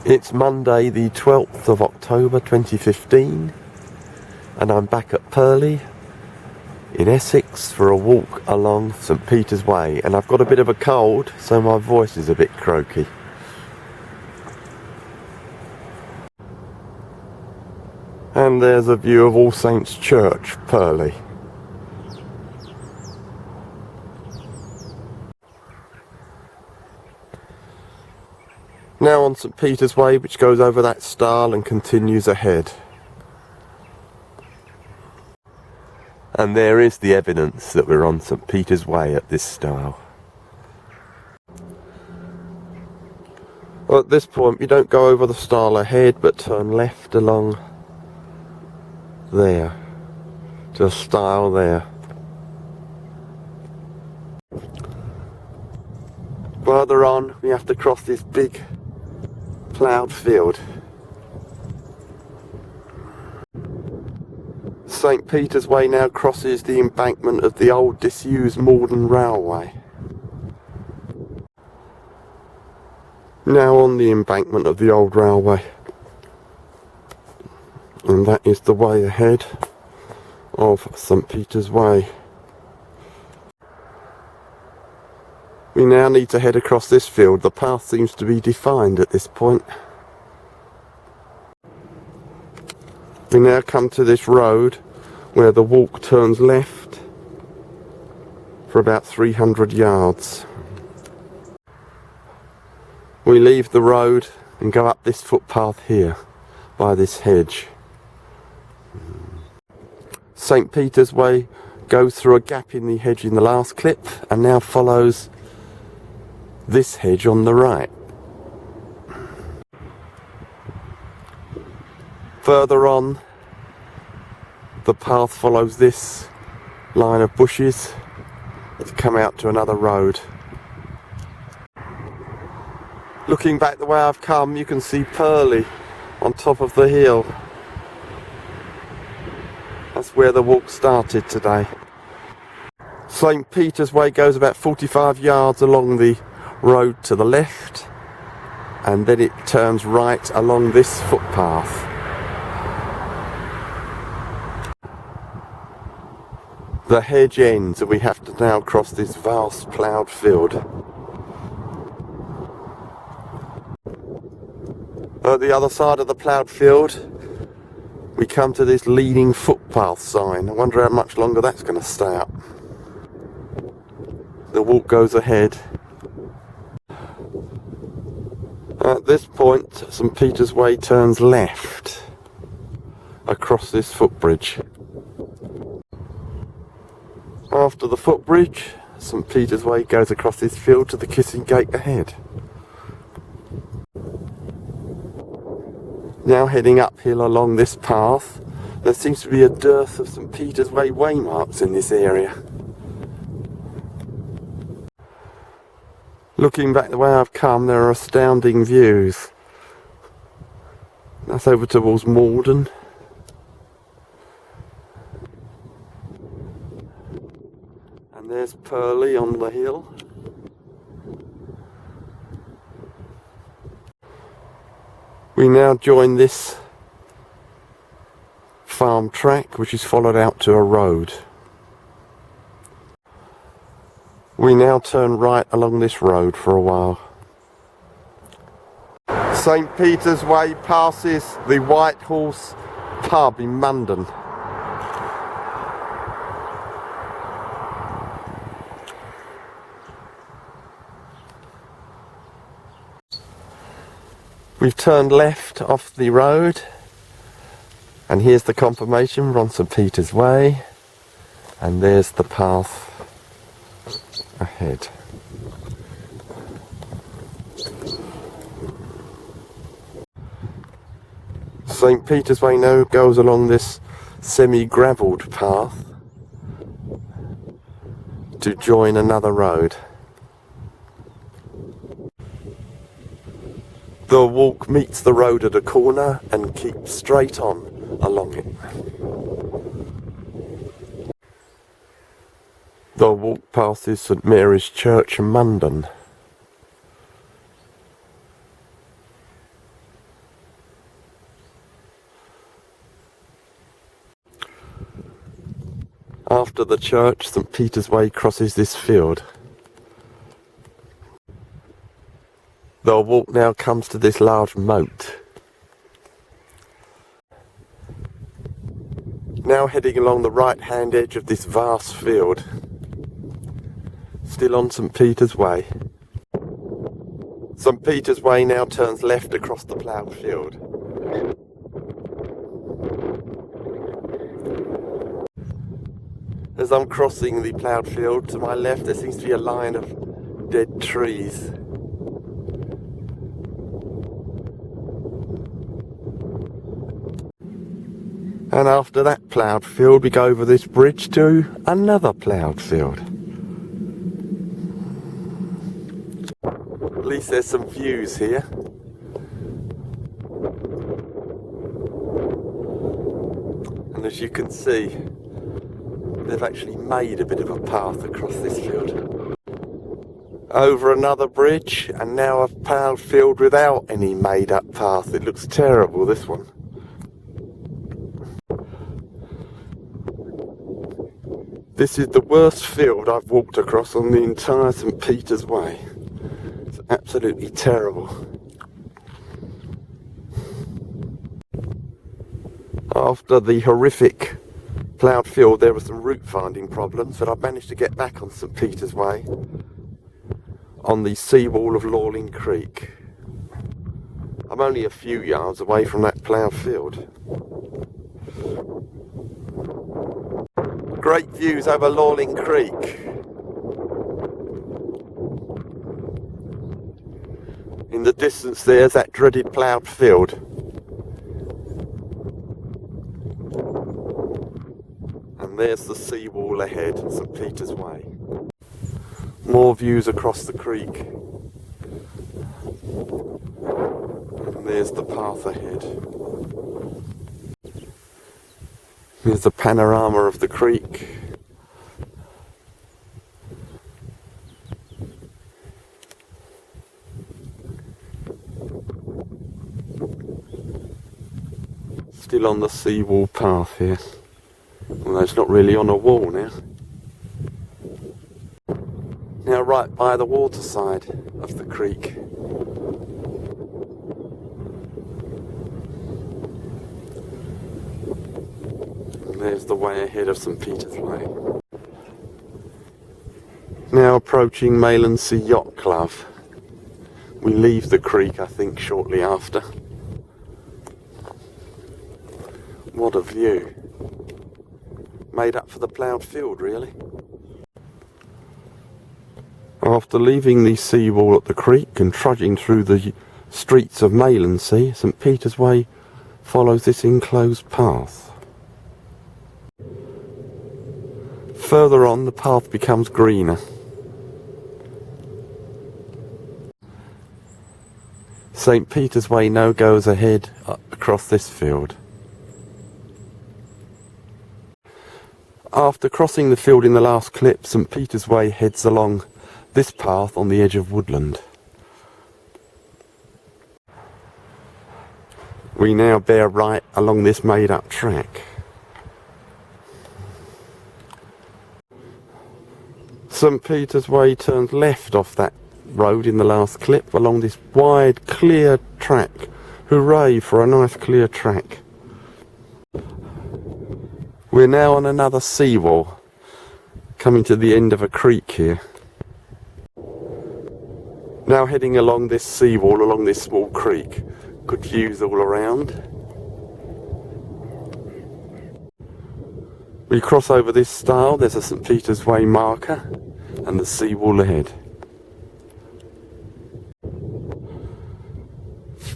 It's Monday the 12th of October 2015 and I'm back at Purleigh in Essex for a walk along St Peter's Way, and I've got a bit of a cold so my voice is a bit croaky. And there's a view of All Saints Church, Purleigh. Now on St Peter's Way, which goes over that stile and continues ahead. And there is the evidence that we're on St Peter's Way at this stile. Well, at this point you don't go over the stile ahead but turn left along there, to a stile there. Further on we have to cross this big ploughed field. St Peter's Way now crosses the embankment of the old disused Morden Railway. Now on the embankment of the old railway, and that is the way ahead of St Peter's Way. We now need to head across this field. The path seems to be defined at this point. We now come to this road where the walk turns left for about 300 yards. We leave the road and go up this footpath here by this hedge. St Peter's Way goes through a gap in the hedge in the last clip and now follows this hedge on the right. Further on, the path follows this line of bushes to come out to another road. Looking back the way I've come, you can see Purleigh on top of the hill. That's where the walk started today. St Peter's Way goes about 45 yards along the road to the left, and then it turns right along this footpath. The hedge ends and we have to now cross this vast ploughed field. At the other side of the ploughed field we come to this leading footpath sign. I wonder how much longer that's going to stay up. The walk goes ahead. At this point, St Peter's Way turns left across this footbridge. After the footbridge, St Peter's Way goes across this field to the Kissing Gate ahead. Now heading uphill along this path, there seems to be a dearth of St Peter's Way waymarks in this area. Looking back the way I've come, there are astounding views. That's over towards Morden. And there's Purleigh on the hill. We now join this farm track, which is followed out to a road. We now turn right along this road for a while. St Peter's Way passes the White Horse pub in Mundon. We've turned left off the road, and here's the confirmation. We're on St Peter's Way, and there's the path ahead. St Peter's Way now goes along this semi-gravelled path to join another road. The walk meets the road at a corner and keeps straight on along it. The walk passes St Mary's Church, Mundon. After the church, St Peter's Way crosses this field. The walk now comes to this large moat. Now heading along the right-hand edge of this vast field. Still on St Peter's Way. St Peter's Way now turns left across the ploughed field. As I'm crossing the ploughed field, to my left there seems to be a line of dead trees. And after that ploughed field, we go over this bridge to another ploughed field. At least there's some views here. And as you can see, they've actually made a bit of a path across this field. Over another bridge, and now a ploughed field without any made up path. It looks terrible, this one. This is the worst field I've walked across on the entire St Peter's Way. It's absolutely terrible. After the horrific ploughed field, there were some route finding problems, but I managed to get back on St Peter's Way on the seawall of Lawling Creek. I'm only a few yards away from that ploughed field. Great views over Lawling Creek. In the distance there's that dreaded ploughed field. And there's the seawall ahead, St Peter's Way. More views across the creek. And there's the path ahead. Here's the panorama of the creek. Still on the seawall path here. Although it's not really on a wall now. Now right by the waterside of the creek. There's the way ahead of St Peter's Way. Now approaching Maylandsea Yacht Club. We leave the creek, I think, shortly after. What a view. Made up for the ploughed field, really. After leaving the seawall at the creek and trudging through the streets of Maylandsea, St Peter's Way follows this enclosed path. Further on, the path becomes greener. St Peter's Way now goes ahead across this field. After crossing the field in the last clip, St Peter's Way heads along this path on the edge of woodland. We now bear right along this made-up track. St Peter's Way turns left off that road in the last clip along this wide, clear track. Hooray for a nice clear track. We're now on another seawall, coming to the end of a creek here. Now heading along this seawall, along this small creek. Good views all around. We cross over this stile, there's a St Peter's Way marker, and the seawall ahead.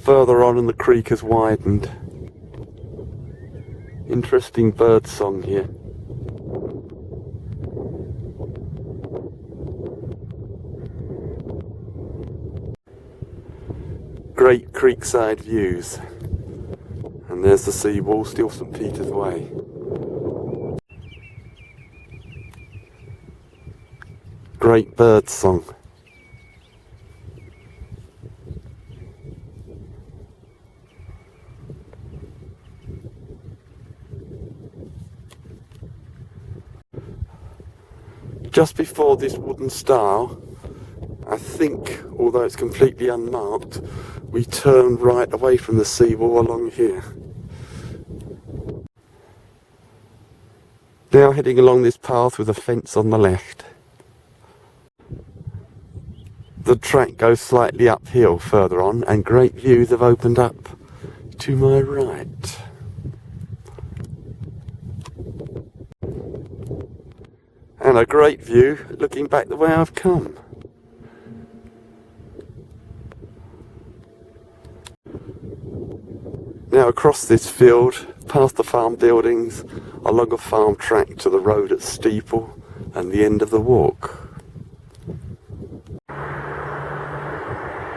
Further on and the creek has widened. Interesting bird song here. Great creekside views. And there's the seawall, still St Peter's Way. Great bird song. Just before this wooden stile, I think, although it's completely unmarked, we turned right away from the seawall along here. Now heading along this path with a fence on the left. The track goes slightly uphill further on, and great views have opened up to my right. And a great view looking back the way I've come. Now across this field, past the farm buildings, along a farm track to the road at Steeple and the end of the walk.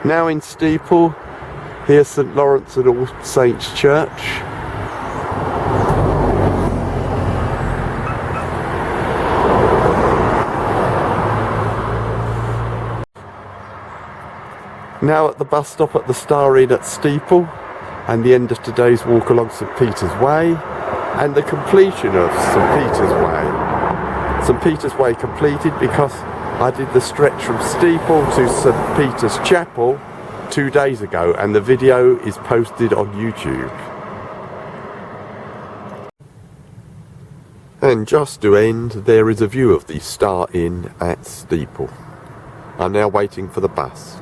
Now in Steeple, here's St Lawrence and All Saints Church. Now at the bus stop at the Star Inn at Steeple, and the end of today's walk along St Peter's Way, and the completion of St Peter's Way. St Peter's Way completed because I did the stretch from Steeple to St Peter's Chapel 2 days ago, and the video is posted on YouTube. And just to end, there is a view of the Star Inn at Steeple. I'm now waiting for the bus.